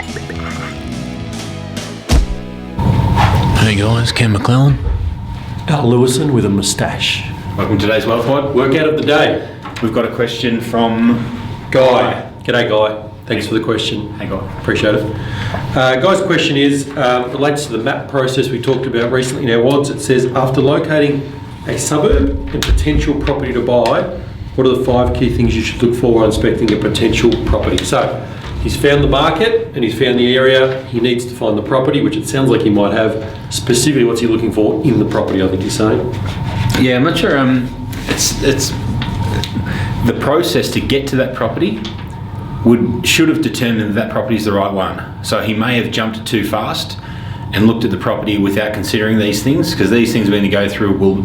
Hey guys, Ken McClellan. Al Lewison with a moustache. Welcome to today's Wealthwide. Workout of the day. We've got a question from Guy. G'day, Guy. Thanks for the question. Hey, Guy. Appreciate it. Guy's question relates to the MAP process we talked about recently in our WODs. It says, after locating a suburb and potential property to buy, what are the 5 key things you should look for while inspecting a potential property? So, he's found the market and he's found the area. He needs to find the property, which it sounds like he might have. Specifically, what's he looking for in the property, I think he's saying? Yeah, I'm not sure. It's the process to get to that property should have determined that property is the right one. So he may have jumped too fast and looked at the property without considering these things, because these things we're going to go through will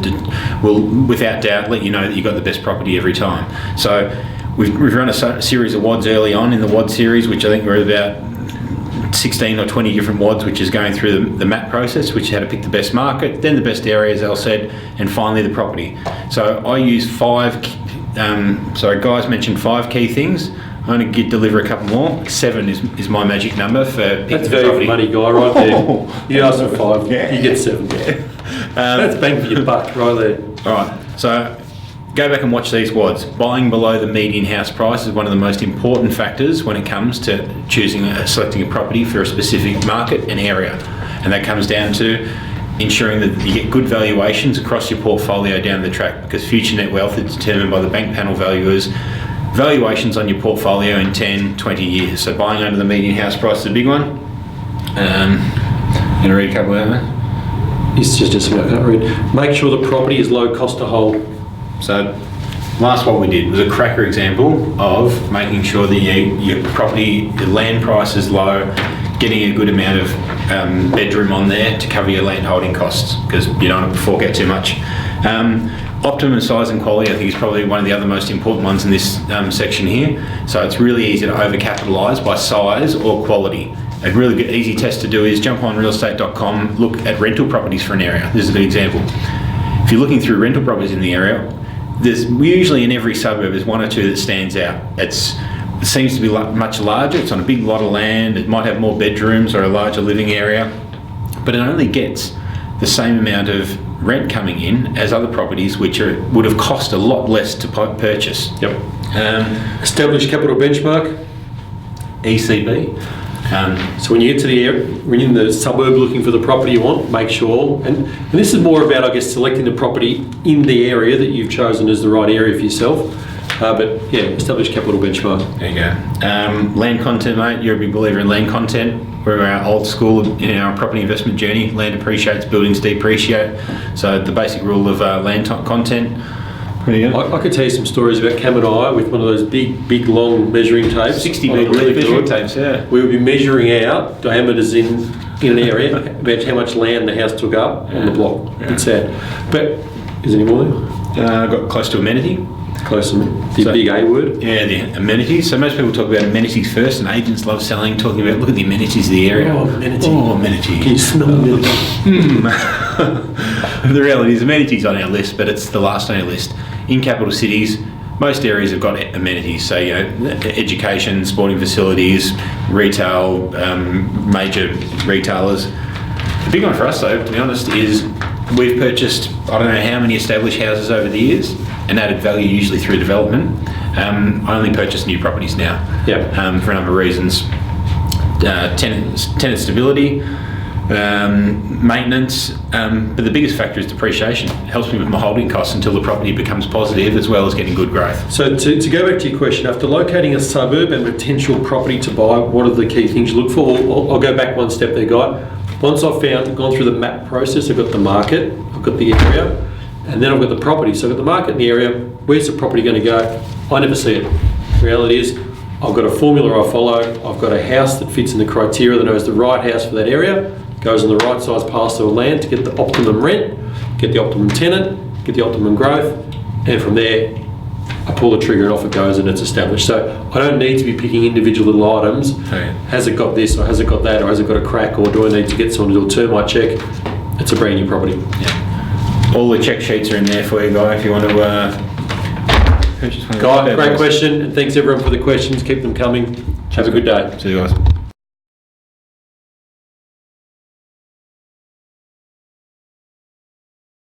without doubt let you know that you've got the best property every time. So we've run a series of WODs early on in the WOD series, which I think we're about 16 or 20 different WODs, which is going through the MAP process, which is how to pick the best market, then the best area, as Al said, and finally the property. So I use 5, Guy's mentioned 5 key things. I'm going to deliver a couple more. 7 is my magic number for picking That's the property. money, Guy, right there. You asked for 5, Yeah. you get 7. That's bang for your buck right there. All right, so go back and watch these WODs. Buying below the median house price is one of the most important factors when it comes to selecting a property for a specific market and area. And that comes down to ensuring that you get good valuations across your portfolio down the track, because future net wealth is determined by the bank panel valuers' valuations on your portfolio in 10, 20 years. So buying under the median house price is a big one. I'm going to read a couple of them. It's just something I can't read. Make sure the property is low cost to hold. So last what we did was a cracker example of making sure that your property, the land price is low, getting a good amount of bedroom on there to cover your land holding costs, because you don't want to forget too much. Optimum size and quality, I think, is probably one of the other most important ones in this section here. So it's really easy to overcapitalise by size or quality. A really good, easy test to do is jump on realestate.com, look at rental properties for an area. This is a good example. If you're looking through rental properties in the area, there's usually in every suburb there's 1 or 2 that stands out. It seems to be much larger. It's on a big lot of land. It might have more bedrooms or a larger living area, but it only gets the same amount of rent coming in as other properties which would have cost a lot less to purchase. Yep. Established capital benchmark. ECB. So when you get to the area, when you're in the suburb looking for the property you want, make sure, and this is more about, I guess, selecting the property in the area that you've chosen as the right area for yourself. But yeah, established capital benchmark. There you go. Land content, mate. You're a big believer in land content. We're our old school in our property investment journey. Land appreciates, buildings depreciate. So the basic rule of land content. I could tell you some stories about Cam and I with one of those big, long measuring tapes. 60 metre measuring tapes, yeah. We would be measuring out diameters in an area about how much land the house took up on the block. Yeah. It's sad. But is there any more there? I've got close to amenity. Close to the big A word. Yeah, the amenities. So most people talk about amenities first, and agents love talking about, look at the amenities of the area. Oh, amenity. Oh, amenity. Can you smell amenity? The reality is amenities on our list, but it's the last on our list. In capital cities, most areas have got amenities. So, education, sporting facilities, retail, major retailers. The big one for us, though, to be honest, is we've purchased, I don't know how many established houses over the years, and added value usually through development. I only purchase new properties now. Yeah. For a number of reasons. Tenant stability, maintenance, but the biggest factor is depreciation. It helps me with my holding costs until the property becomes positive, as well as getting good growth. So to go back to your question, after locating a suburb and potential property to buy, what are the key things you look for? I'll go back one step there, Guy. Once I've gone through the MAP process, I've got the market, I've got the area, and then I've got the property. So I've got the market and the area. Where's the property going to go? I never see it. The reality is, I've got a formula I follow. I've got a house that fits in the criteria that knows the right house for that area, goes on the right size parcel of land to get the optimum rent, get the optimum tenant, get the optimum growth, and from there, I pull the trigger and off it goes and it's established. So I don't need to be picking individual little items. Okay. Has it got this, or has it got that, or has it got a crack, or do I need to get someone to do a termite check? It's a brand new property. Yeah. All the check sheets are in there for you, Guy, if you want to purchase one. Guy, great question, and thanks everyone for the questions. Keep them coming. Have a good day. See you guys.